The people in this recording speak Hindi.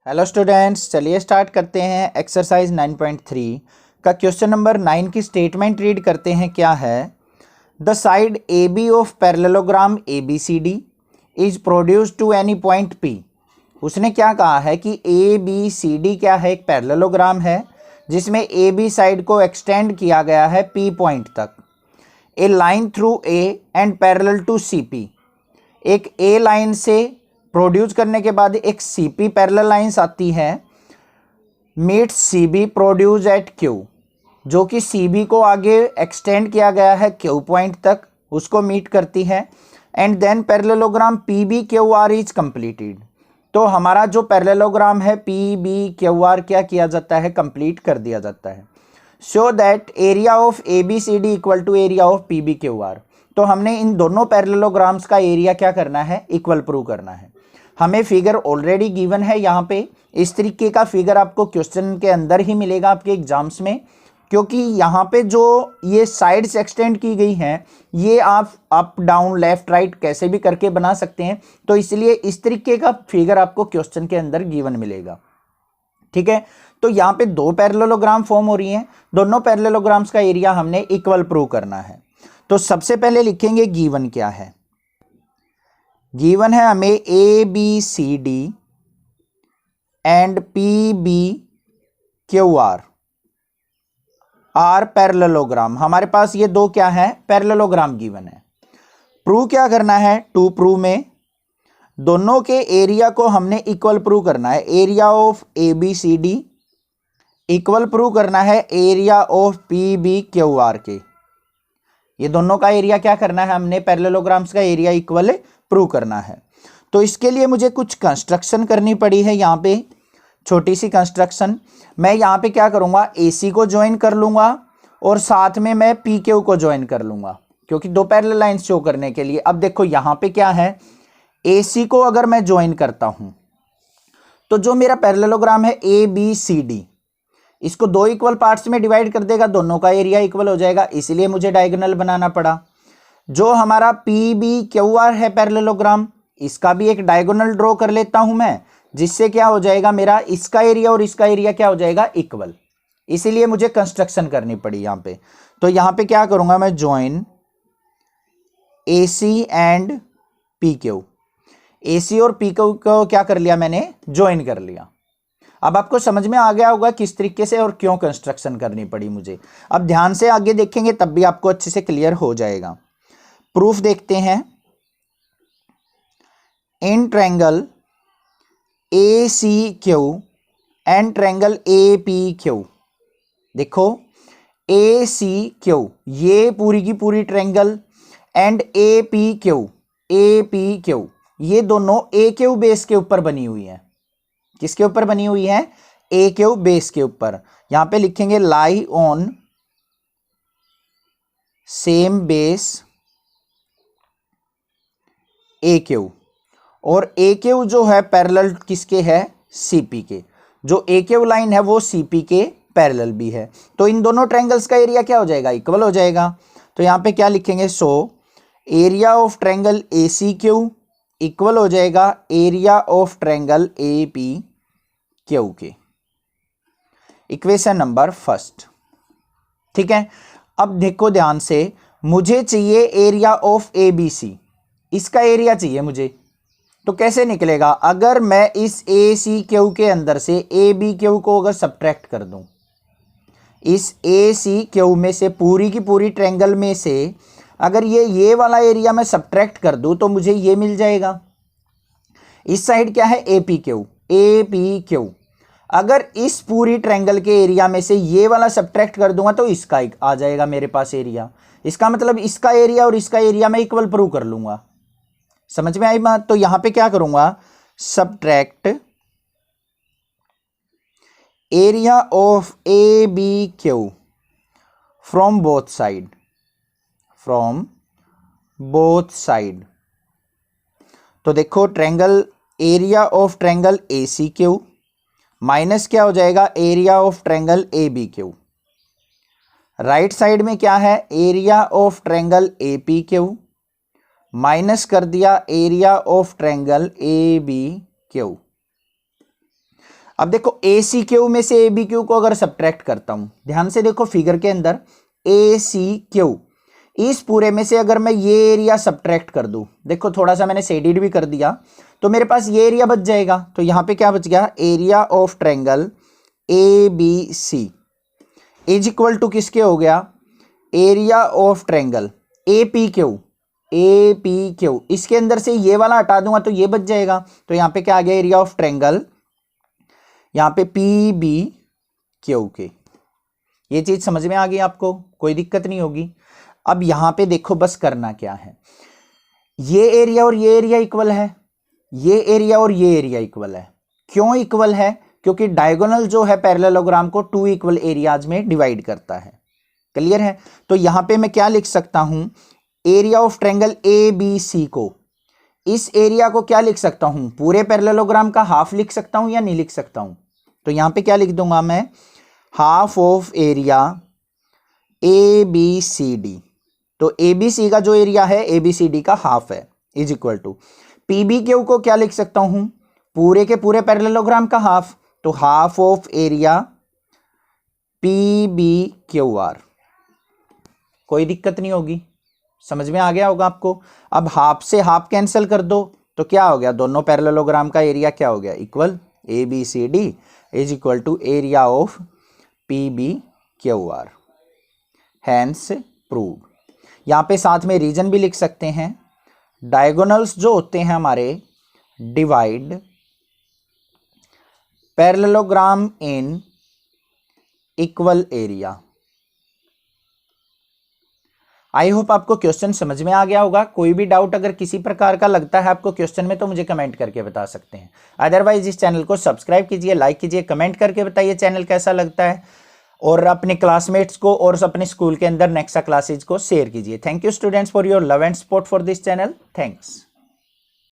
हेलो स्टूडेंट्स, चलिए स्टार्ट करते हैं एक्सरसाइज 9.3 का क्वेश्चन नंबर 9 की स्टेटमेंट रीड करते हैं। क्या है? The side A B of parallelogram A B C D is produced to any point P. उसने क्या कहा है कि ए बी सी डी क्या है, एक पैरेललोग्राम है जिसमें ए बी साइड को एक्सटेंड किया गया है पी पॉइंट तक। A line through A and parallel to C P, एक ए लाइन से प्रोड्यूस करने के बाद एक सी पी पैरेलल लाइन्स आती है। Meet C B produce at Q, जो कि सी बी को आगे एक्सटेंड किया गया है क्यू पॉइंट तक, उसको मीट करती है। And then parallelogram P B Q R is completed. तो हमारा जो पैरेललोग्राम है पी बी क्यू आर क्या किया जाता है, कंप्लीट कर दिया जाता है। Show that area of A B C D equal to area of P B Q R. तो हमने इन दोनों पैरेललोग्राम्स का एरिया क्या करना है, इक्वल प्रूव करना है। हमें फिगर ऑलरेडी गिवन है यहाँ पे। इस तरीके का फिगर आपको क्वेश्चन के अंदर ही मिलेगा आपके एग्जाम्स में, क्योंकि यहाँ पे जो ये साइड्स एक्सटेंड की गई हैं ये आप अप डाउन लेफ्ट राइट कैसे भी करके बना सकते हैं। तो इसलिए इस तरीके का फिगर आपको क्वेश्चन के अंदर गिवन मिलेगा। ठीक है, तो यहाँ पे दो पैरेललोग्राम फॉर्म हो रही हैं, दोनों पैरेललोग्राम्स का एरिया हमने इक्वल प्रूव करना है। तो सबसे पहले लिखेंगे गिवन क्या है। गिवन है हमें A B C D and P B Q R are parallelogram. हमारे पास ये दो क्या है, पैरेललोग्राम गिवन है। प्रूव क्या करना है, टू प्रूव में दोनों के एरिया को हमने इक्वल प्रूव करना है। Area of A B C D equal prove करना है area of P B Q R के। ये दोनों का एरिया क्या करना है, हमने पैरेललोग्राम्स का एरिया इक्वल प्रूव करना है। तो इसके लिए मुझे कुछ कंस्ट्रक्शन करनी पड़ी है। यहाँ पे छोटी सी कंस्ट्रक्शन, मैं यहाँ पे क्या करूँगा, AC को ज्वाइन कर लूँगा और साथ में मैं PQ को ज्वाइन कर लूँगा, क्योंकि दो पैरेलल लाइंस शो करने के लिए। अब देखो यहाँ पे क्या है, AC को अगर मैं ज्वाइन करता हूँ तो जो मेरा पैरेललोग्राम है ABCD, इसको दो इक्वल पार्ट्स में डिवाइड कर देगा, दोनों का एरिया इक्वल हो जाएगा, इसलिए मुझे डायगोनल बनाना पड़ा। जो हमारा PBQR है पैरेललोग्राम, इसका भी एक डायगोनल ड्रॉ कर लेता हूं मैं, जिससे क्या हो जाएगा, मेरा इसका एरिया और इसका एरिया क्या हो जाएगा, इक्वल। इसीलिए मुझे कंस्ट्रक्शन करनी पड़ी यहाँ पे। तो यहाँ पे क्या करूंगा मैं, join AC and PQ। AC और PQ को क्या कर लिया मैंने, ज्वाइन कर लिया। अब आपको समझ में आ गया होगा किस तरीके से और क्यों कंस्ट्रक्शन करनी पड़ी मुझे। अब ध्यान से आगे देखेंगे तब भी आपको अच्छे से क्लियर हो जाएगा। प्रूफ देखते हैं। In triangle ACQ and triangle APQ, देखो ACQ ये पूरी की पूरी ट्रायंगल एंड APQ ये दोनों AQ बेस के ऊपर बनी हुई है। किसके ऊपर बनी हुई है, AQ बेस के ऊपर। यहां पे लिखेंगे lie on same base AQ, और AQ जो है पैरेलल किसके है, CP के। जो AQ लाइन है वो CP के पैरेलल भी है। तो इन दोनों ट्रायंगल्स का एरिया क्या हो जाएगा, इक्वल हो जाएगा। तो यहाँ पे क्या लिखेंगे, so area of triangle ACQ equal हो जाएगा एरिया ऑफ ट्रायंगल APQ के। Equation number first. ठीक है, अब देखो ध्यान से, मुझे चाहिए एरिया ऑफ ABC, इसका एरिया चाहिए मुझे। तो कैसे निकलेगा, अगर मैं इस ACQ के अंदर से ABQ को अगर सब्ट्रैक्ट कर दूं, इस ACQ में से पूरी की पूरी ट्रायंगल में से अगर ये वाला एरिया मैं सब्ट्रैक्ट कर दूं तो मुझे ये मिल जाएगा। इस साइड क्या है, APQ। अगर इस पूरी ट्रायंगल के एरिया में से ये वाला सब्ट्रैक्ट कर दूंगा तो इसका आ जाएगा मेरे पास एरिया। इसका मतलब इसका एरिया और इसका एरिया मैं इक्वल प्रूव कर लूंगा। समझ में आई बात? तो यहां पे क्या करूंगा, subtract area of ABQ from both side. तो देखो triangle area of triangle ACQ minus क्या हो जाएगा, area of triangle ABQ। Right side में क्या है, area of triangle APQ minus कर दिया एरिया ऑफ ट्रायंगल ABQ। अब देखो ए सी क्यू में से ए बी क्यू को अगर सब्ट्रैक्ट करता हूं, ध्यान से देखो फिगर के अंदर, ए सी क्यू, इस पूरे में से अगर मैं ये एरिया सब्ट्रैक्ट कर दूं, देखो थोड़ा सा मैंने शेडेड भी कर दिया, तो मेरे पास ये एरिया बच जाएगा। तो यहां पे क्या बच गया, area of triangle A B C is equal to किसके हो गया, area of triangle A P Q, A P Q, इसके अंदर से ये वाला हटा दूंगा तो ये बच जाएगा। तो यहां पे क्या आ गया, एरिया ऑफ ट्रायंगल यहां पे पी बी क्यू के। ये चीज समझ में आ गई आपको, कोई दिक्कत नहीं होगी। अब यहां पे देखो बस करना क्या है, ये एरिया और ये एरिया इक्वल है, ये एरिया और ये एरिया इक्वल है। क्यों इक्वल है, क्योंकि डायगोनल जो है पैरेललोग्राम को 2 इक्वल एरियाज में डिवाइड करता है। क्लियर है। तो यहां पे मैं क्या लिख सकता हूं, area of triangle A B C को, इस एरिया को क्या लिख सकता हूं, पूरे पैरेललोग्राम का हाफ लिख सकता हूं या नहीं लिख सकता हूं। तो यहां पे क्या लिख दूंगा मैं, half of area A B C D. तो ए बी सी का जो एरिया है ए बी सी डी का हाफ है, is equal to P B Q को क्या लिख सकता हूं, पूरे के पूरे पैरेललोग्राम का हाफ, तो half of area P B Q R. कोई दिक्कत नहीं होगी, समझ में आ गया होगा आपको। अब हाफ से हाफ कैंसिल कर दो तो क्या हो गया, दोनों पैरेललोग्राम का एरिया क्या हो गया, equal, A B C D is equal to area of P B Q R, hence prove. यहां पे साथ में रीजन भी लिख सकते हैं, डायगोनल्स जो होते हैं हमारे divide parallelogram in equal area. I hope आपको क्वेश्चन समझ में आ गया होगा। कोई भी डाउट अगर किसी प्रकार का लगता है आपको क्वेश्चन में तो मुझे कमेंट करके बता सकते हैं। अदरवाइज इस चैनल को सब्सक्राइब कीजिए, लाइक कीजिए, कमेंट करके बताइए चैनल कैसा लगता है, और अपने क्लासमेट्स को और अपने स्कूल के अंदर नेक्स्ट क्लासेज को शेयर कीजिए। Thank you students for your love and support for this channel. Thanks.